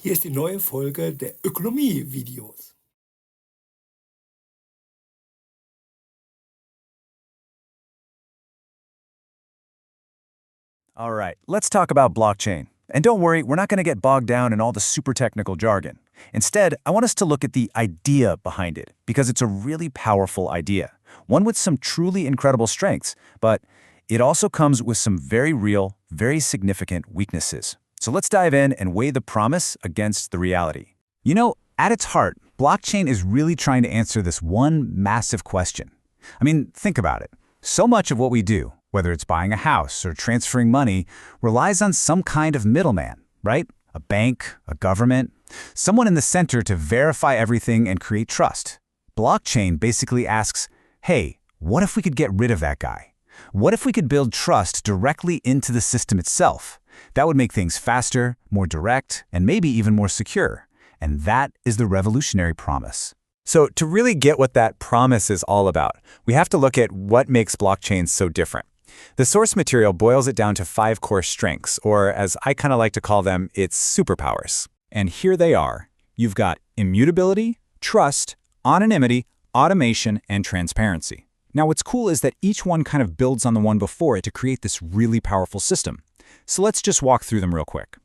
Hier ist die neue Folge der Ökonomie-Videos. All right, let's talk about blockchain. And don't worry, we're not going to get bogged down in all the super technical jargon. Instead, I want us to look at the idea behind it, because it's a really powerful idea, one with some truly incredible strengths, but it also comes with some very real, very significant weaknesses. So let's dive in and weigh the promise against the reality. You know, at its heart, blockchain is really trying to answer this one massive question. I mean, think about it. So much of what we do, whether it's buying a house or transferring money, relies on some kind of middleman, right? A bank, a government, someone in the center to verify everything and create trust. Blockchain basically asks, hey, what if we could get rid of that guy? What if we could build trust directly into the system itself? That would make things faster, more direct, and maybe even more secure. And that is the revolutionary promise. So to really get what that promise is all about, we have to look at what makes blockchains so different. The source material boils it down to 5 core strengths, or as I kind of like to call them, its superpowers. And here they are. You've got immutability, trust, anonymity, automation, and transparency. Now what's cool is that each one kind of builds on the one before it to create this really powerful system. So let's just walk through them real quick.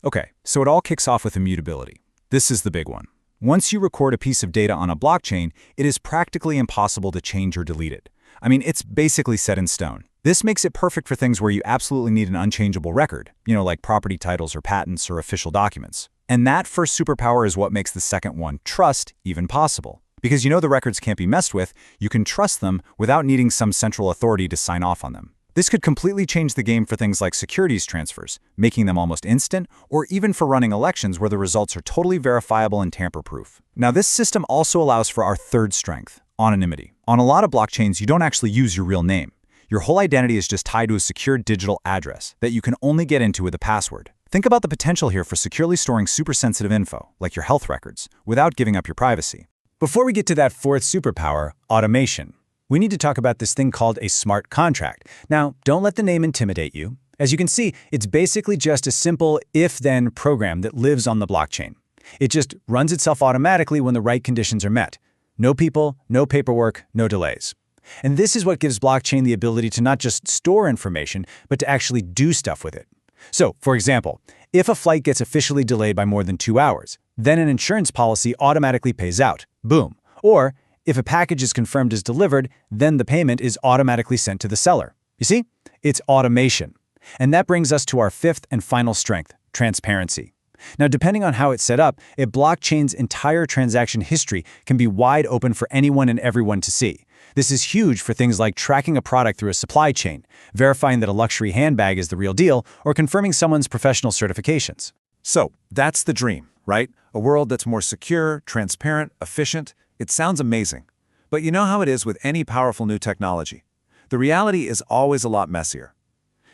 Okay, so it all kicks off with immutability. This is the big one. Once you record a piece of data on a blockchain, it is practically impossible to change or delete it. I mean, it's basically set in stone. This makes it perfect for things where you absolutely need an unchangeable record, like property titles or patents or official documents. And that first superpower is what makes the second one, trust, even possible. Because the records can't be messed with, you can trust them without needing some central authority to sign off on them. This could completely change the game for things like securities transfers, making them almost instant, or even for running elections where the results are totally verifiable and tamper-proof. Now, this system also allows for our third strength, anonymity. On a lot of blockchains, you don't actually use your real name. Your whole identity is just tied to a secure digital address that you can only get into with a password. Think about the potential here for securely storing super sensitive info, like your health records, without giving up your privacy. Before we get to that fourth superpower, automation, we need to talk about this thing called a smart contract. Now, don't let the name intimidate you. As you can see, it's basically just a simple if-then program that lives on the blockchain. It just runs itself automatically when the right conditions are met. No people, no paperwork, no delays. And this is what gives blockchain the ability to not just store information, but to actually do stuff with it. So, for example, if a flight gets officially delayed by more than 2 hours, then an insurance policy automatically pays out. Boom. Or, if a package is confirmed as delivered, then the payment is automatically sent to the seller. You see? It's automation. And that brings us to our fifth and final strength, transparency. Now, depending on how it's set up, a blockchain's entire transaction history can be wide open for anyone and everyone to see. This is huge for things like tracking a product through a supply chain, verifying that a luxury handbag is the real deal, or confirming someone's professional certifications. So, that's the dream, right? A world that's more secure, transparent, efficient. It sounds amazing. But you know how it is with any powerful new technology. The reality is always a lot messier.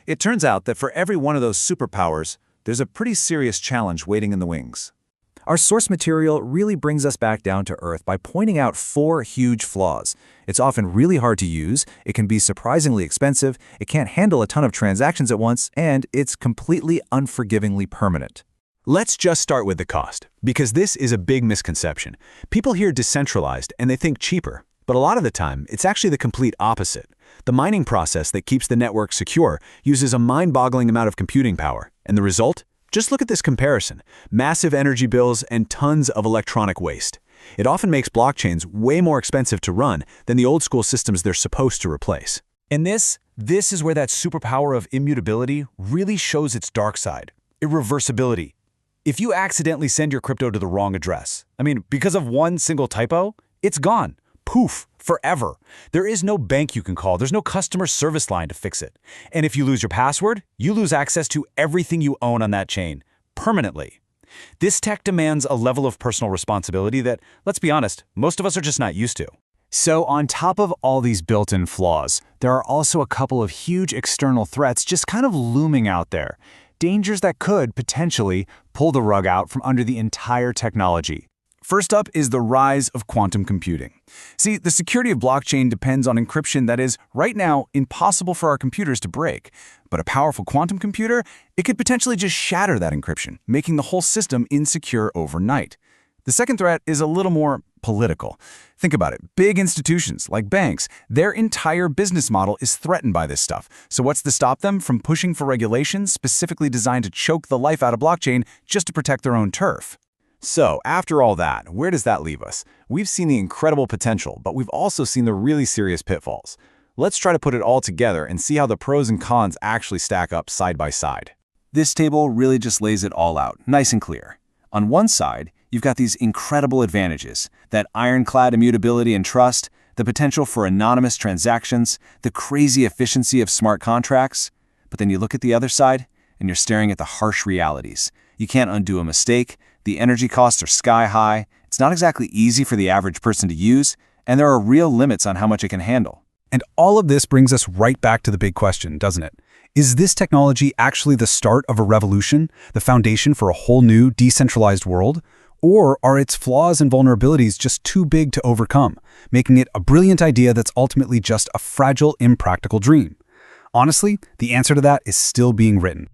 It turns out that for every one of those superpowers, there's a pretty serious challenge waiting in the wings. Our source material really brings us back down to earth by pointing out 4 huge flaws. It's often really hard to use, it can be surprisingly expensive, it can't handle a ton of transactions at once, and it's completely unforgivingly permanent. Let's just start with the cost, because this is a big misconception. People hear decentralized and they think cheaper, but a lot of the time, it's actually the complete opposite. The mining process that keeps the network secure uses a mind-boggling amount of computing power, and the result? Just look at this comparison. Massive energy bills and tons of electronic waste. It often makes blockchains way more expensive to run than the old-school systems they're supposed to replace. And this is where that superpower of immutability really shows its dark side. Irreversibility. If you accidentally send your crypto to the wrong address, because of one single typo, it's gone. Poof, forever. There is no bank you can call. There's no customer service line to fix it. And if you lose your password, you lose access to everything you own on that chain, permanently. This tech demands a level of personal responsibility that, let's be honest, most of us are just not used to. So on top of all these built-in flaws, there are also a couple of huge external threats just kind of looming out there. Dangers that could, potentially, pull the rug out from under the entire technology. First up is the rise of quantum computing. See, the security of blockchain depends on encryption that is, right now, impossible for our computers to break. But a powerful quantum computer, it could potentially just shatter that encryption, making the whole system insecure overnight. The second threat is a little more political. Think about it. Big institutions like banks, their entire business model is threatened by this stuff. So what's to stop them from pushing for regulations specifically designed to choke the life out of blockchain just to protect their own turf? So, after all that, where does that leave us? We've seen the incredible potential, but we've also seen the really serious pitfalls. Let's try to put it all together and see how the pros and cons actually stack up side by side. This table really just lays it all out, nice and clear. On one side, you've got these incredible advantages, that ironclad immutability and trust, the potential for anonymous transactions, the crazy efficiency of smart contracts. But then you look at the other side, and you're staring at the harsh realities. You can't undo a mistake, the energy costs are sky high, it's not exactly easy for the average person to use, and there are real limits on how much it can handle. And all of this brings us right back to the big question, doesn't it? Is this technology actually the start of a revolution, the foundation for a whole new, decentralized world? Or are its flaws and vulnerabilities just too big to overcome, making it a brilliant idea that's ultimately just a fragile, impractical dream? Honestly, the answer to that is still being written.